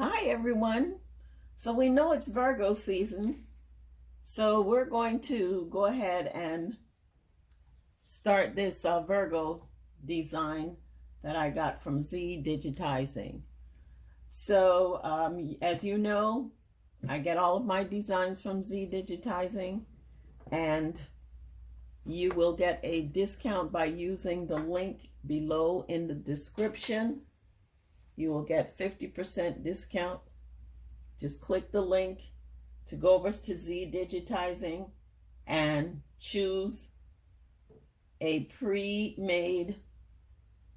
Hi everyone. So we know it's Virgo season. So we're going to go ahead and start this Virgo design that I got from Z Digitizing. So as you know, I get all of my designs from Z Digitizing, and you will get a discount by using the link below in the description. You will get 50% discount. Just click the link to go over to Z Digitizing and choose a pre-made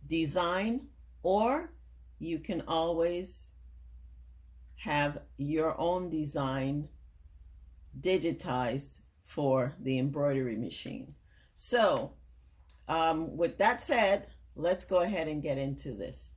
design, or you can always have your own design digitized for the embroidery machine. So with that said, let's go ahead and get into this.